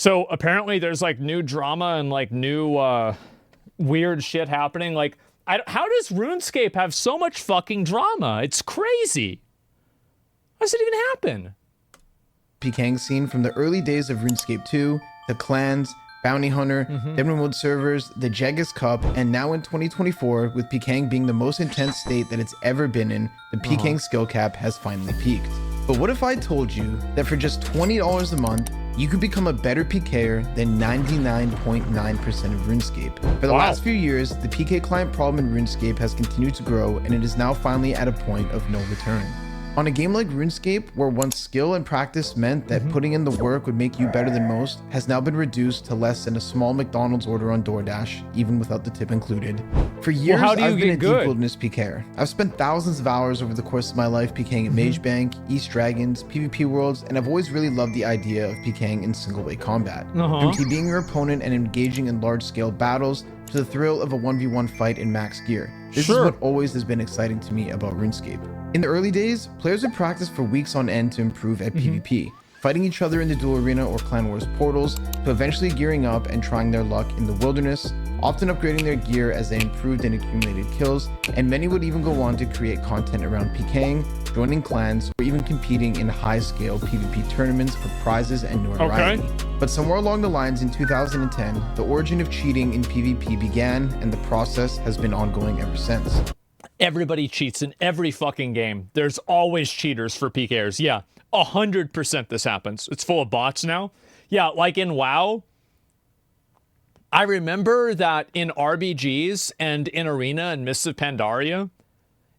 So apparently there's like new drama and like new weird shit happening. Like, how does RuneScape have so much fucking drama? It's crazy. How does it even happen? PKER scene from the early days of RuneScape 2, the clans, Bounty Hunter, Demon Mode servers, the Jagus Cup, and now in 2024, with PKER being the most intense state that it's ever been in, the PKER skill cap has finally peaked. But what if I told you that for just $20 a month, you could become a better PKER than 99.9% of RuneScape? For the last few years, the PK client problem in RuneScape has continued to grow, and it is now finally at a point of no return. On a game like RuneScape, where once skill and practice meant that putting in the work would make you better than most, has now been reduced to less than a small McDonald's order on DoorDash, even without the tip included. For years, I've been a deep wilderness PKER. I've spent thousands of hours over the course of my life PKing at Mage Bank, East Dragons, PvP Worlds, and I've always really loved the idea of PKing in single-way combat. From TBing your opponent and engaging in large-scale battles, to the thrill of a 1v1 fight in max gear. This is what always has been exciting to me about RuneScape. In the early days, players would practice for weeks on end to improve at PvP, fighting each other in the duel arena or clan wars portals, to eventually gearing up and trying their luck in the wilderness, often upgrading their gear as they improved and accumulated kills, and many would even go on to create content around PKing, joining clans, or even competing in high-scale PvP tournaments for prizes and notoriety. But somewhere along the lines in 2010, the origin of cheating in PvP began, and the process has been ongoing ever since. Everybody cheats in every fucking game. There's always cheaters for PKers. Yeah, 100% this happens. It's full of bots now. Yeah, like in WoW, I remember that in RBGs and in Arena and Mists of Pandaria,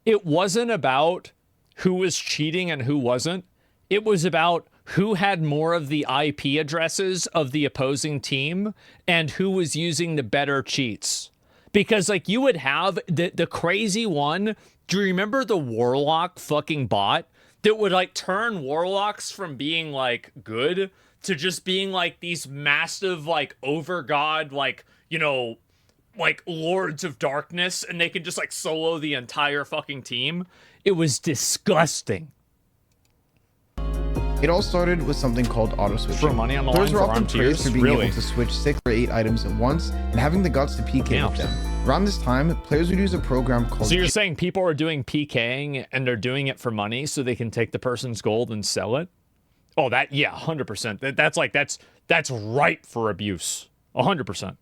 it wasn't about who was cheating and who wasn't. It was about who had more of the IP addresses of the opposing team and who was using the better cheats. Because like you would have the crazy one. Do you remember the Warlock fucking bot that would like turn Warlocks from being like good to just being like these massive like over god, like, you know, like Lords of Darkness, and they could just like solo the entire fucking team? It was disgusting. It all started with something called auto switching. For money on the line, players were for often praised for being really able to switch 6 or 8 items at once and having the guts to PK with them. Around this time, players would use a program called... So you're saying people are doing PKing and they're doing it for money so they can take the person's gold and sell it? Oh, that, yeah, 100%. That's ripe for abuse. 100%.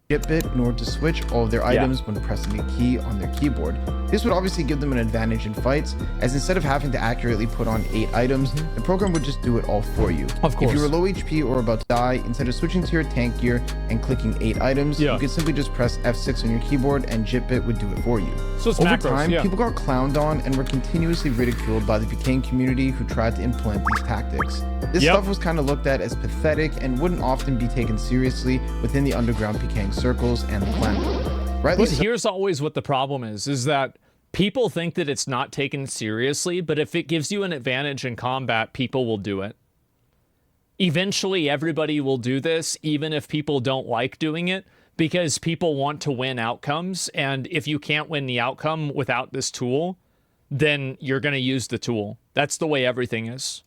bit in order to switch all of their items when pressing a key on their keyboard. This would obviously give them an advantage in fights, as instead of having to accurately put on 8 items, the program would just do it all for you. Of course. If you were low HP or about to die, instead of switching to your tank gear and clicking 8 items, you could simply just press F6 on your keyboard and Jitbit would do it for you. So it's Over macros, time, people got clowned on and were continuously ridiculed by the PKing community who tried to implement these tactics. This stuff was kind of looked at as pathetic and wouldn't often be taken seriously within the underground PKing circles and the clan world. But here's always what the problem is that people think that it's not taken seriously, but if it gives you an advantage in combat, people will do it. Eventually, everybody will do this, even if people don't like doing it, because people want to win outcomes, and if you can't win the outcome without this tool, then you're going to use the tool. That's the way everything is.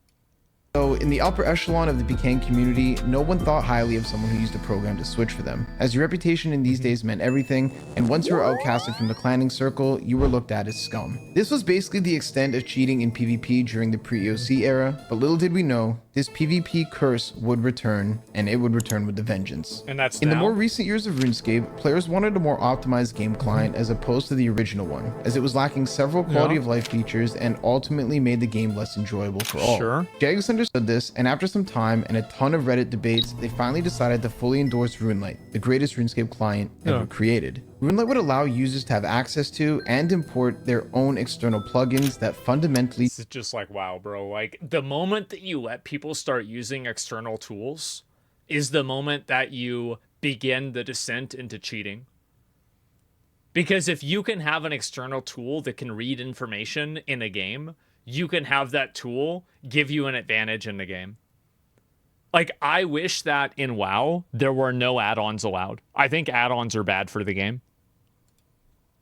So in the upper echelon of the PKing community, no one thought highly of someone who used a program to switch for them, as your reputation in these days meant everything, and once you were outcasted from the clanning circle, you were looked at as scum. This was basically the extent of cheating in PvP during the pre-EOC era, but little did we know, this PvP curse would return, and it would return with a vengeance. And that's in the more recent years of RuneScape, players wanted a more optimized game client as opposed to the original one, as it was lacking several quality of life features and ultimately made the game less enjoyable for all. Jagus understood this, and after some time and a ton of Reddit debates, they finally decided to fully endorse RuneLite, the greatest RuneScape client ever created. RuneLite would allow users to have access to and import their own external plugins that fundamentally... This is just like, wow, bro. Like, the moment that you let people start using external tools is the moment that you begin the descent into cheating. Because if you can have an external tool that can read information in a game, you can have that tool give you an advantage in the game. Like, I wish that in WoW, there were no add-ons allowed. I think add-ons are bad for the game.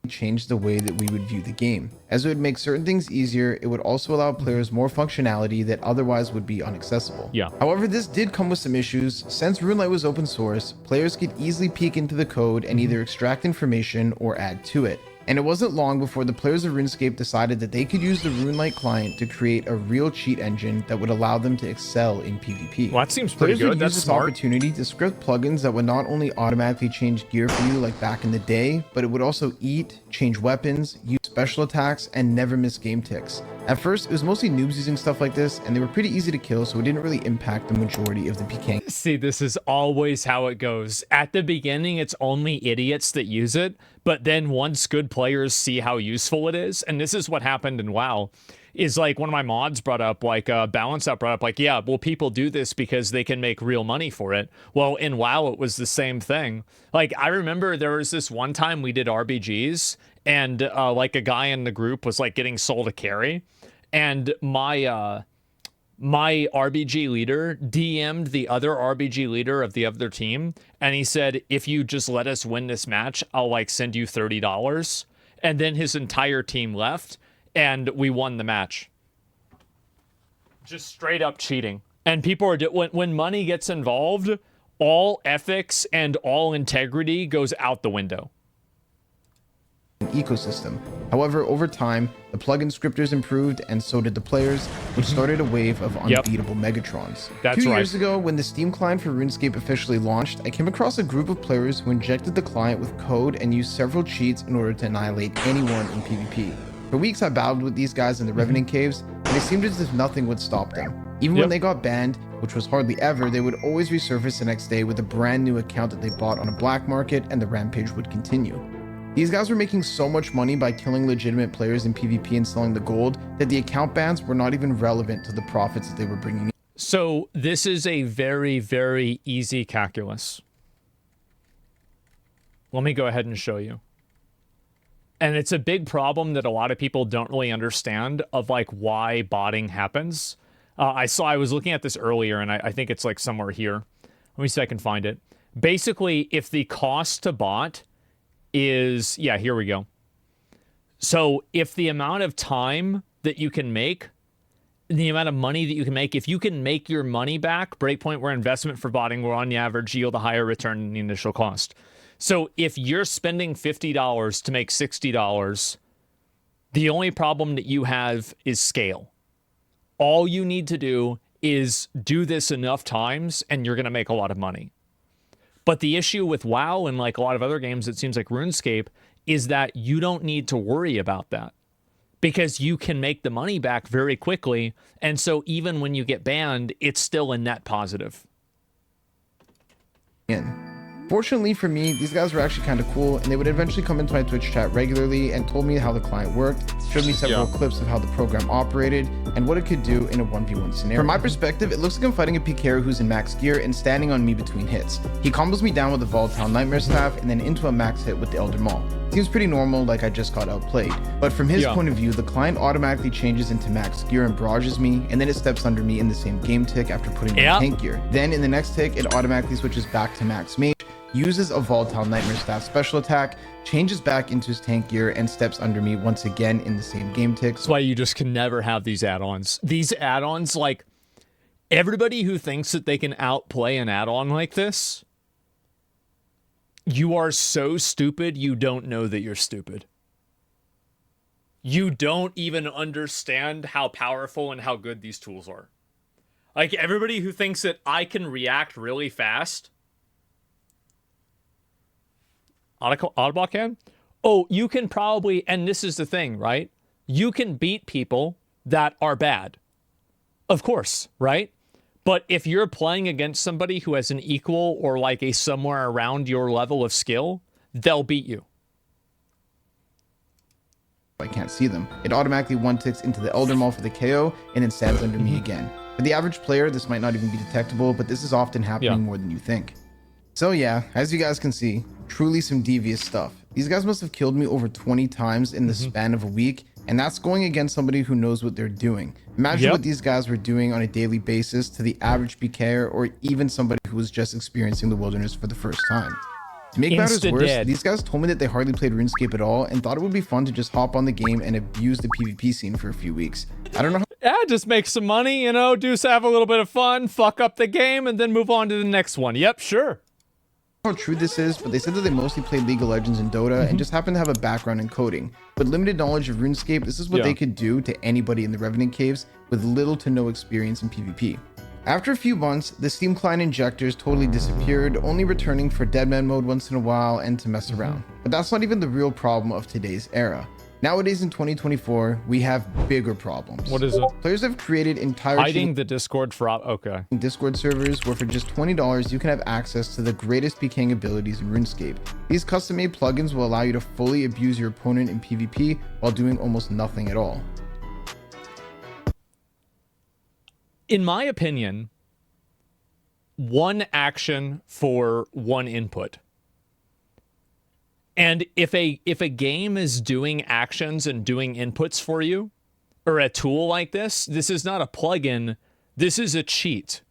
change the way that we would view the game. As it would make certain things easier, it would also allow players more functionality that otherwise would be inaccessible. Yeah. However, this did come with some issues. Since RuneLite was open source, players could easily peek into the code and either extract information or add to it. And it wasn't long before the players of RuneScape decided that they could use the RuneLite client to create a real cheat engine that would allow them to excel in PvP. Well, that seems pretty Players good. would That's use this smart. opportunity to script plugins that would not only automatically change gear for you like back in the day, but it would also eat, change weapons, use special attacks, and never miss game ticks. At first, it was mostly noobs using stuff like this, and they were pretty easy to kill, so it didn't really impact the majority of the PK. See, this is always how it goes. At the beginning, it's only idiots that use it, but then once good players see how useful it is, and this is what happened in WoW, is like one of my mods brought up, like Balance Out brought up, like, yeah, well, people do this because they can make real money for it. Well, in WoW, it was the same thing. Like, I remember there was this one time we did RBGs, and like a guy in the group was like getting sold a carry, and my RBG leader DM'd the other RBG leader of the other team, and he said, if you just let us win this match, I'll like send you $30. And then his entire team left, and we won the match. Just straight up cheating. And people are, when money gets involved, all ethics and all integrity goes out the window. Ecosystem. However, over time, the plugin scripters improved and so did the players, which started a wave of unbeatable Megatrons. That's 2 right. years ago, when the Steam client for RuneScape officially launched, I came across a group of players who injected the client with code and used several cheats in order to annihilate anyone in PvP. For weeks, I battled with these guys in the Revenant Caves, and it seemed as if nothing would stop them. Even when they got banned, which was hardly ever, they would always resurface the next day with a brand new account that they bought on a black market, and the rampage would continue. These guys were making so much money by killing legitimate players in PvP and selling the gold that the account bans were not even relevant to the profits that they were bringing in. So this is a very, very easy calculus. Let me go ahead and show you. And it's a big problem that a lot of people don't really understand of like why botting happens. I was looking at this earlier, and I think it's like somewhere here. Let me see if I can find it. Basically, if the cost to bot is, yeah, here we go. So if the amount of time that you can make, the amount of money that you can make, if you can make your money back, breakpoint where investment for botting will on the average yield a higher return than the initial cost. So if you're spending $50 to make $60, the only problem that you have is scale. All you need to do is do this enough times and you're going to make a lot of money. But the issue with WoW and like a lot of other games, it seems like RuneScape, is that you don't need to worry about that because you can make the money back very quickly. And so even when you get banned, it's still a net positive. Fortunately for me, these guys were actually kind of cool, and they would eventually come into my Twitch chat regularly and told me how the client worked, showed me several clips of how the program operated, and what it could do in a 1v1 scenario. From my perspective, it looks like I'm fighting a PKER who's in max gear and standing on me between hits. He combos me down with the Volatile Nightmare Staff and then into a max hit with the Elder Maul. Seems pretty normal, like I just got outplayed. But from his point of view, the client automatically changes into max gear and barrages me, and then it steps under me in the same game tick after putting on tank gear. Then in the next tick, it automatically switches back to max mage, uses a Volatile Nightmare Staff special attack, changes back into his tank gear, and steps under me once again in the same game tick. That's why you just can never have these add-ons. These add-ons, like, everybody who thinks that they can outplay an add-on like this, you are so stupid you don't know that you're stupid. You don't even understand how powerful and how good these tools are. Like, everybody who thinks that I can react really fast... Autobot can? Oh, you can probably, and this is the thing, right? You can beat people that are bad. Of course, right? But if you're playing against somebody who has an equal or like a somewhere around your level of skill, they'll beat you. I can't see them. It automatically one-ticks into the Elder Maul for the KO and then stands under me again. For the average player, this might not even be detectable, but this is often happening more than you think. So yeah, as you guys can see, truly some devious stuff. These guys must have killed me over 20 times in the span of a week, and that's going against somebody who knows what they're doing. Imagine what these guys were doing on a daily basis to the average PKER or even somebody who was just experiencing the wilderness for the first time. To make matters worse, Insta-dead. these guys told me that they hardly played RuneScape at all and thought it would be fun to just hop on the game and abuse the PvP scene for a few weeks. I don't know Yeah, just make some money, you know, have a little bit of fun, fuck up the game, and then move on to the next one. Yep, sure. how true this is, but they said that they mostly played League of Legends and Dota and just happen to have a background in coding. With limited knowledge of RuneScape, this is what they could do to anybody in the Revenant Caves with little to no experience in PvP. After a few months, the Steam client injectors totally disappeared, only returning for Deadman mode once in a while and to mess around. But that's not even the real problem of today's era. Nowadays in 2024, we have bigger problems. What is it? Players have created entire Hiding the Discord for... Okay. Discord servers where for just $20 you can have access to the greatest PKing abilities in RuneScape. These custom-made plugins will allow you to fully abuse your opponent in PvP while doing almost nothing at all. In my opinion, one action for one input. And if a game is doing actions and doing inputs for you, or a tool like this is not a plugin, this is a cheat.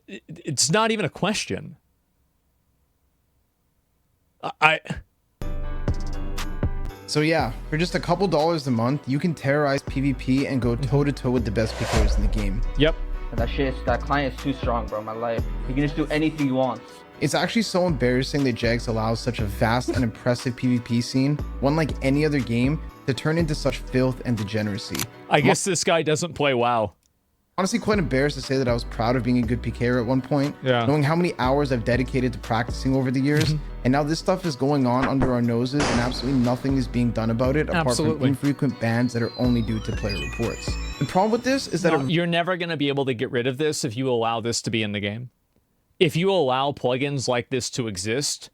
It's not even a question. So yeah, for just a couple dollars a month, you can terrorize PvP and go toe-to-toe with the best PKers in the game. Yep. That client is too strong, bro. My life. He can just do anything he wants. It's actually so embarrassing that Jags allows such a vast and impressive PvP scene, one like any other game, to turn into such filth and degeneracy. I guess this guy doesn't play WoW. Honestly, quite embarrassed to say that I was proud of being a good PKer at one point, knowing how many hours I've dedicated to practicing over the years, and now this stuff is going on under our noses and absolutely nothing is being done about it apart from infrequent bans that are only due to player reports. The problem with this is that you're never going to be able to get rid of this if you allow this to be in the game. If you allow plugins like this to exist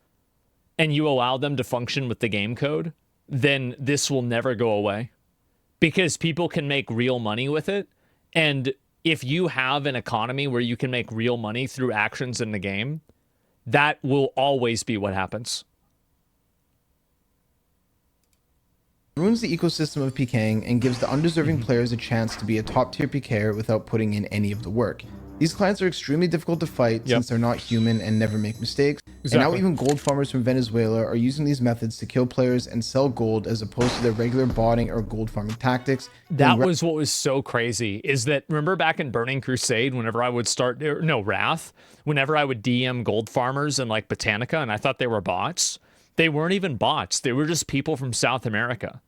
and you allow them to function with the game code, then this will never go away because people can make real money with it. And if you have an economy where you can make real money through actions in the game, that will always be what happens. ruins the ecosystem of PKing and gives the undeserving players a chance to be a top-tier PKer without putting in any of the work. These clients are extremely difficult to fight since they're not human and never make mistakes. And now even gold farmers from Venezuela are using these methods to kill players and sell gold as opposed to their regular botting or gold farming tactics. That was what was so crazy, is that, remember back in Burning Crusade, whenever I would Wrath, whenever I would DM gold farmers in like Botanica and I thought they were bots, they weren't even bots. They were just people from South America.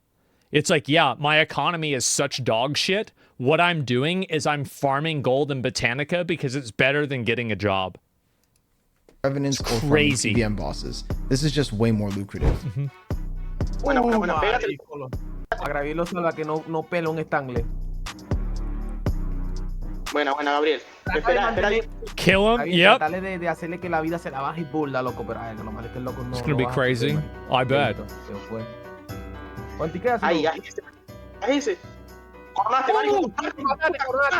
It's like, yeah, my economy is such dog shit. What I'm doing is I'm farming gold in Botanica because it's better than getting a job. Revenants or crazy VM bosses. This is just way more lucrative. Bueno, pégate. Agravilo sola que no pela un estangle. Buena, Gabriel. Espera. Kill him? Yep. Tratarle de hacerle que la vida se la baje y burla, loco, pero ay, lo malo es que el loco no. It's gonna be crazy. I bet. Ahí, ese.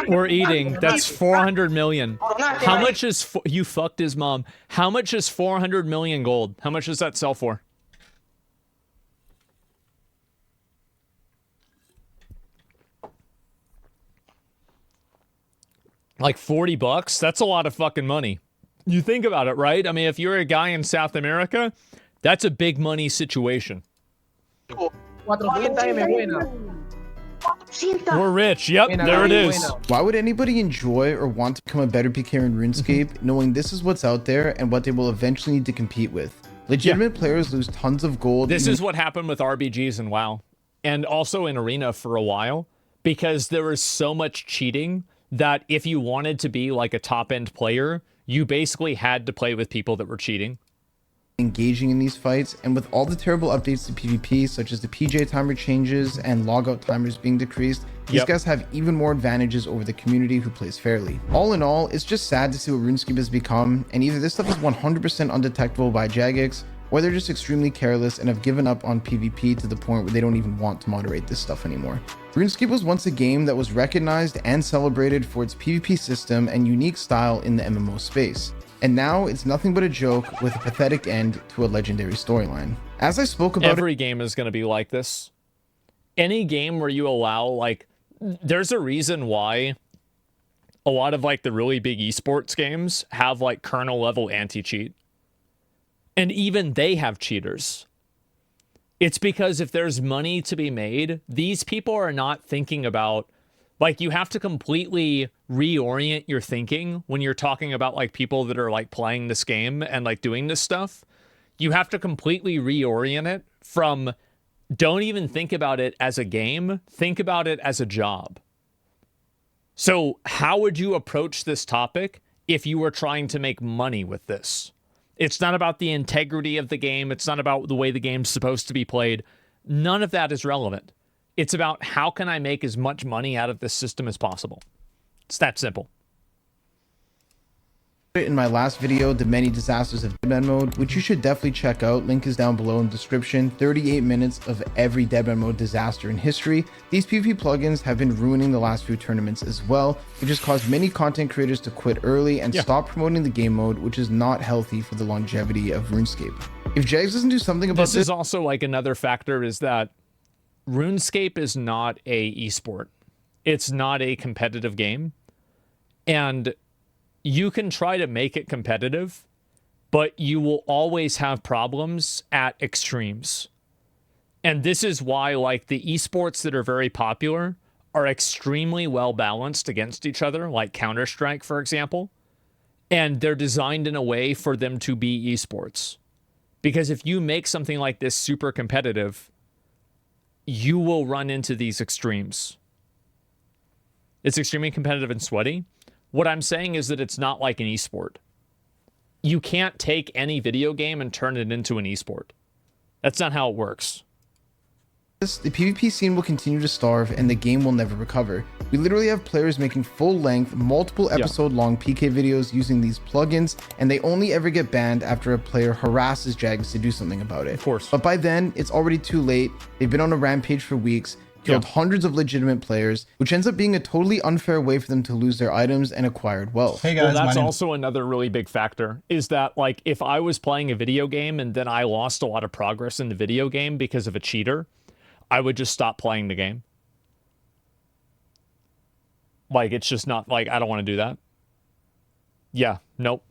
We're eating. That's 400 million. How much is you fucked his mom? How much is 400 million gold? How much does that sell for? Like 40 bucks? That's a lot of fucking money. You think about it, right? I mean, if you're a guy in South America, that's a big money situation. We're rich. Yep, there it is. Why would anybody enjoy or want to become a better PKer in RuneScape knowing this is what's out there and what they will eventually need to compete with? Legitimate players lose tons of gold. This is what happened with RBGs and WoW, and also in Arena for a while, because there was so much cheating that if you wanted to be like a top-end player, you basically had to play with people that were cheating. Engaging in these fights, and with all the terrible updates to PvP, such as the PJ timer changes and logout timers being decreased, these guys have even more advantages over the community who plays fairly. All in all, it's just sad to see what RuneScape has become, and either this stuff is 100% undetectable by Jagex, or they're just extremely careless and have given up on PvP to the point where they don't even want to moderate this stuff anymore. RuneScape was once a game that was recognized and celebrated for its PvP system and unique style in the MMO space. And now it's nothing but a joke with a pathetic end to a legendary storyline. As I spoke about, every game is going to be like this. Any game where you allow, like, there's a reason why a lot of like the really big esports games have like kernel level anti-cheat. And even they have cheaters. It's because if there's money to be made, these people are not thinking about, like, you have to completely reorient your thinking when you're talking about like people that are like playing this game and like doing this stuff. You have to completely reorient it from, don't even think about it as a game, think about it as a job. So how would you approach this topic if you were trying to make money with this? It's not about the integrity of the game. It's not about the way the game's supposed to be played. None of that is relevant. It's about how can I make as much money out of this system as possible. It's that simple. In my last video, the many disasters of deadman mode, which you should definitely check out. Link is down below in the description. 38 minutes of every deadman mode disaster in history. These PvP plugins have been ruining the last few tournaments as well, which has caused many content creators to quit early and stop promoting the game mode, which is not healthy for the longevity of RuneScape. If Jags doesn't do something about this is also like another factor, is that RuneScape is not a esport. It's not a competitive game. And you can try to make it competitive, but you will always have problems at extremes. And this is why, like, the esports that are very popular are extremely well balanced against each other, like Counter-Strike, for example. And they're designed in a way for them to be esports. Because if you make something like this super competitive, you will run into these extremes. It's extremely competitive and sweaty. What I'm saying is that it's not like an esport. You can't take any video game and turn it into an esport. That's not how it works. the PvP scene will continue to starve and the game will never recover. We literally have players making full-length, multiple episode-long PK videos using these plugins, and they only ever get banned after a player harasses Jags to do something about it. Of course. But by then, it's already too late. They've been on a rampage for weeks, killed hundreds of legitimate players, which ends up being a totally unfair way for them to lose their items and acquired wealth. Hey guys, well, that's also another really big factor, is that, like, if I was playing a video game and then I lost a lot of progress in the video game because of a cheater, I would just stop playing the game. Like, it's just not, like, I don't want to do that. Yeah, nope.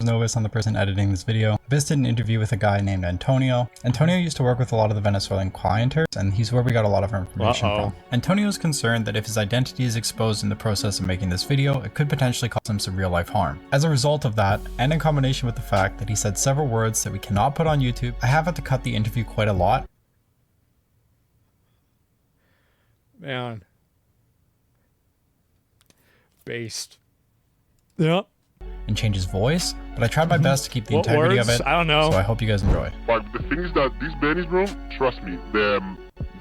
Novice on the person editing this video. Biz did an interview with a guy named Antonio. Antonio used to work with a lot of the Venezuelan clienters, and he's where we got a lot of our information from. Antonio is concerned that if his identity is exposed in the process of making this video, it could potentially cause him some real life harm. As a result of that, and in combination with the fact that he said several words that we cannot put on YouTube, I have had to cut the interview quite a lot. Man. Based. Yep. And change his voice, but I tried my best to keep the integrity of it. I don't know. So I hope you guys enjoy. But the thing is that these bennies, bro, trust me,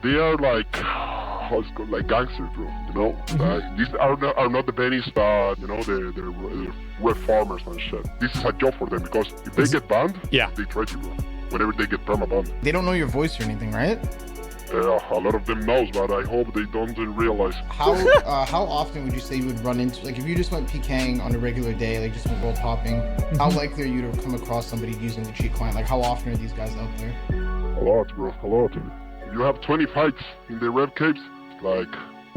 they are like, how it's called, like gangsters, bro. You know, these are not the bennies that, you know, they're red farmers and shit. This is a job for them because if they get banned, they trade you, bro. Whenever they get perma-banned. They don't know your voice or anything, right? A lot of them knows, but I hope they don't realize. How often would you say you would run into, like, if you just went PKing on a regular day, like just went world hopping, how likely are you to come across somebody using the cheat client? Like, how often are these guys out there? A lot, bro, a lot. If you have 20 fights in the red capes, like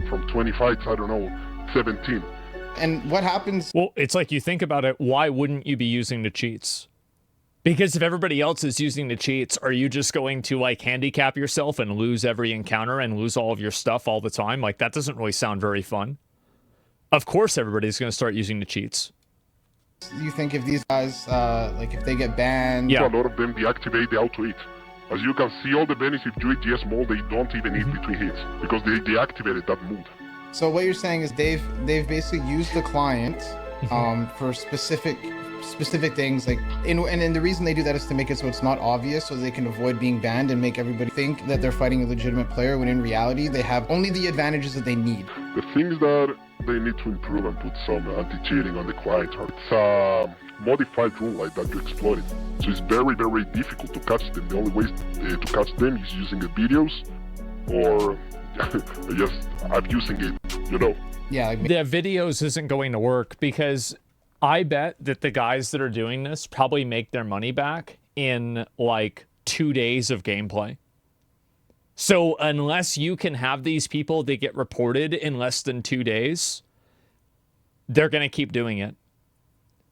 from 20 fights, I don't know, 17. And what happens? Well, it's like, you think about it, why wouldn't you be using the cheats? Because if everybody else is using the cheats, are you just going to, like, handicap yourself and lose every encounter and lose all of your stuff all the time? Like, that doesn't really sound very fun. Of course everybody's going to start using the cheats. You think if these guys, like, if they get banned... A lot of them deactivate the auto-eat. As you can see, all the bennies, if you eat GS mode, they don't even eat between hits, because they deactivated that mood. So what you're saying is they've basically used the client for specific things, like, and the reason they do that is to make it so it's not obvious, so they can avoid being banned and make everybody think that they're fighting a legitimate player, when in reality they have only the advantages that they need. The things that they need to improve and put some anti-cheating on the client. It's a modified rule like that you exploit it, so it's very, very difficult to catch them. The only way to catch them is using the videos or just abusing it, you know. Yeah, like, the videos isn't going to work, because I bet that the guys that are doing this probably make their money back in like 2 days of gameplay. So unless you can have these people that get reported in less than 2 days, they're going to keep doing it.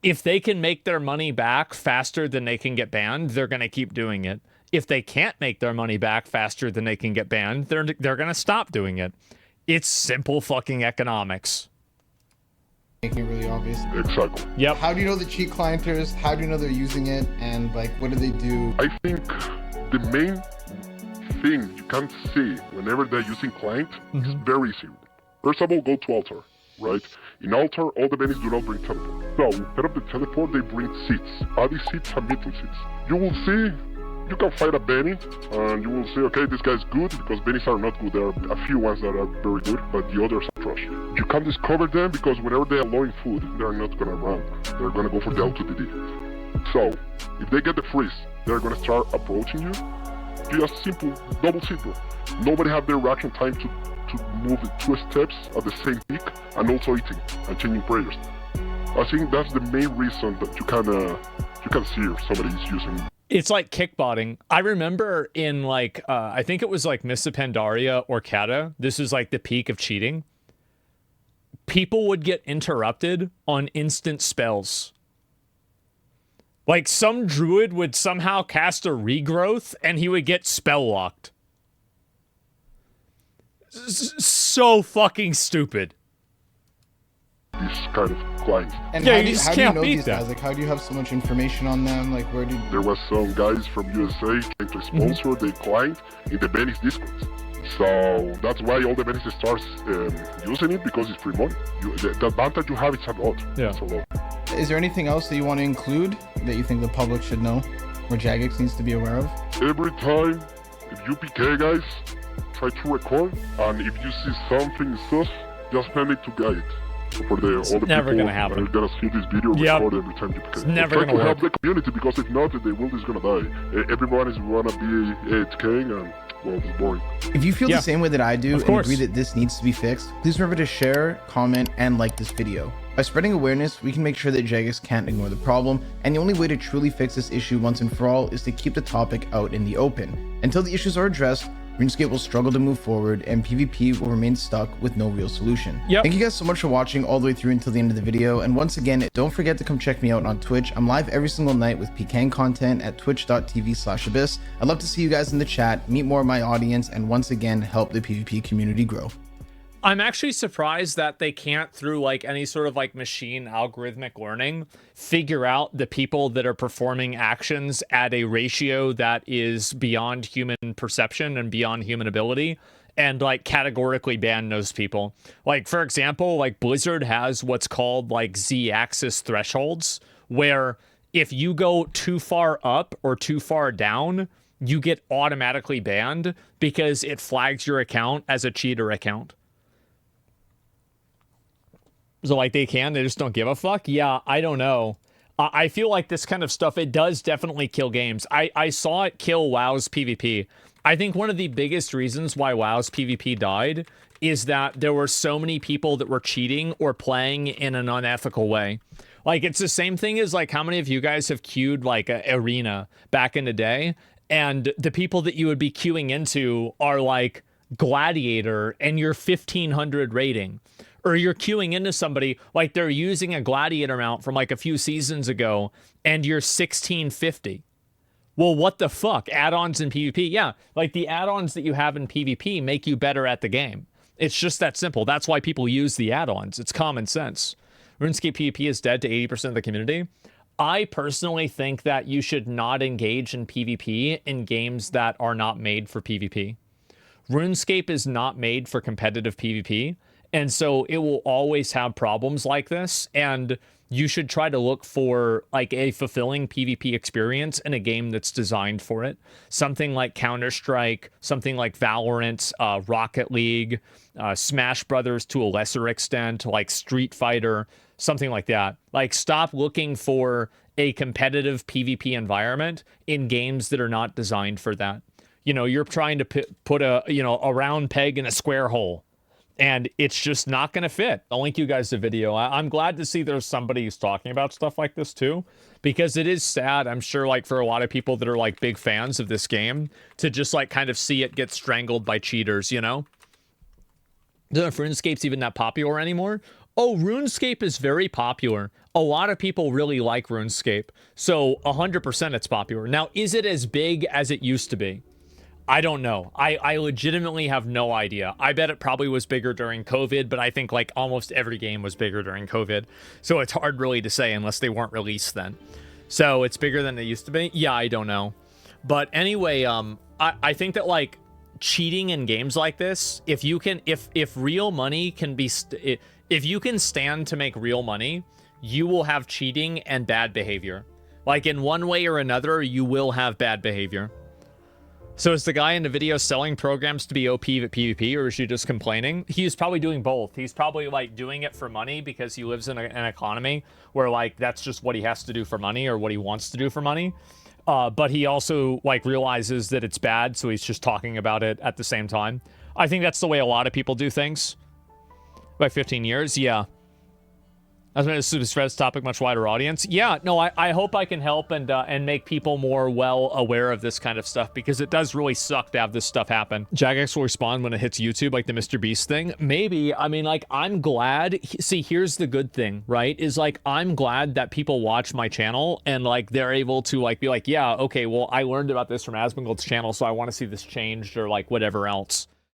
If they can make their money back faster than they can get banned, they're going to keep doing it. If they can't make their money back faster than they can get banned, they're going to stop doing it. It's simple fucking economics. Making it really obvious. Exactly. Yep. How do you know the cheat clienters? How do you know they're using it? And like, what do they do? I think the main thing you can see whenever they're using client is very easy. First of all, go to altar, right? In altar, all the bennies do not bring teleport. So instead of the teleport, they bring seats. Body seats and middle seats. You will see, you can fight a benny, and you will say, okay, this guy's good, because bennies are not good. There are a few ones that are very good, but the others are trash. You can discover them because whenever they are low in food, they're not gonna run. They're gonna go for the auto DD. So, if they get the freeze, they're gonna start approaching you. Just simple, double simple. Nobody have their reaction time to move 2 steps at the same peak, and also eating and changing prayers. I think that's the main reason that you can see if somebody is using. It's like kickbotting. I remember in like, I think it was like Miss Pandaria or Kata. This is like the peak of cheating. People would get interrupted on instant spells. Like some druid would somehow cast a regrowth and he would get spell locked. So fucking stupid. These kind of clients. And Yeah, how you do you, just how do you can't know beat these that. guys? Like, how do you have so much information on them? Like, where did... There was some guys from USA came to sponsor the client in the Benny's Discord. So that's why all the Benny's starts using it, because it's free money. The advantage you have is a lot. Yeah. It's a lot. Is there anything else that you want to include that you think the public should know, or Jagex needs to be aware of? Every time, if you PK guys, try to record, and if you see something sus, just send it to guide. So for all the never people gonna happen. that are gonna see this video, Yep. record every time you PK. It's never try gonna to help work. the community, because if not, the world is gonna die. Everyone is gonna be AFKing, and well, it's boring. If you feel Yeah. the same way that I do Of and course. agree that this needs to be fixed, please remember to share, comment, and like this video. By spreading awareness, we can make sure that Jagex can't ignore the problem, and the only way to truly fix this issue once and for all is to keep the topic out in the open. Until the issues are addressed, RuneScape will struggle to move forward, and PvP will remain stuck with no real solution. Yep. Thank you guys so much for watching all the way through until the end of the video, and once again, don't forget to come check me out on Twitch. I'm live every single night with PKER content at twitch.tv/abyss. I'd love to see you guys in the chat, meet more of my audience, and once again, help the PvP community grow. I'm actually surprised that they can't, through like any sort of like machine algorithmic learning, figure out the people that are performing actions at a ratio that is beyond human perception and beyond human ability, and like categorically ban those people. Like, for example, like Blizzard has what's called like Z-axis thresholds, where if you go too far up or too far down, you get automatically banned because it flags your account as a cheater account. So like they just don't give a fuck. Yeah, I don't know. I feel like this kind of stuff, it does definitely kill games. I saw it kill WoW's PvP. I think one of the biggest reasons why WoW's PvP died is that there were so many people that were cheating or playing in an unethical way. Like, it's the same thing as like how many of you guys have queued like a arena back in the day, and the people that you would be queuing into are like Gladiator and you're 1500 rating. Or you're queuing into somebody like they're using a Gladiator mount from like a few seasons ago and you're 1650. Well, what the fuck? Add-ons in PvP? Yeah, like the add-ons that you have in PvP make you better at the game. It's just that simple. That's why people use the add-ons. It's common sense. RuneScape PvP is dead to 80% of the community. I personally think that you should not engage in PvP in games that are not made for PvP. RuneScape is not made for competitive PvP. And so it will always have problems like this, and you should try to look for like a fulfilling PvP experience in a game that's designed for it. Something like Counter-Strike, something like Valorant, Rocket League, Smash Brothers to a lesser extent, like Street Fighter, something like that. Like, stop looking for a competitive PvP environment in games that are not designed for that. You know, you're trying to put a round peg in a square hole. And it's just not going to fit. I'll link you guys the video. I'm glad to see there's somebody who's talking about stuff like this too, because it is sad, I'm sure, like for a lot of people that are like big fans of this game, to just like kind of see it get strangled by cheaters, you know? I don't know if RuneScape's even that popular anymore. Oh, RuneScape is very popular. A lot of people really like RuneScape. So 100% it's popular. Now, is it as big as it used to be? I don't know. I legitimately have no idea. I bet it probably was bigger during COVID, but I think like almost every game was bigger during COVID. So it's hard really to say unless they weren't released then. So it's bigger than they used to be? Yeah, I don't know. But anyway, I think that like cheating in games like this, if real money can be, if you can stand to make real money, you will have cheating and bad behavior. Like in one way or another, you will have bad behavior. So is the guy in the video selling programs to be OP at PvP, or is he just complaining? He's probably doing both. He's probably like doing it for money because he lives in an economy where like that's just what he has to do for money or what he wants to do for money. But he also like realizes that it's bad, so he's just talking about it at the same time. I think that's the way a lot of people do things. By 15 years, yeah. I was going to spread this topic much wider audience. Yeah, no, I hope I can help and make people more well aware of this kind of stuff, because it does really suck to have this stuff happen. Jagex will respond when it hits YouTube, like the Mr. Beast thing. Maybe. I mean, like, I'm glad. See, here's the good thing, right? Is like, I'm glad that people watch my channel and like they're able to like be like, yeah, okay, well, I learned about this from Asmongold's channel, so I want to see this changed or like whatever else.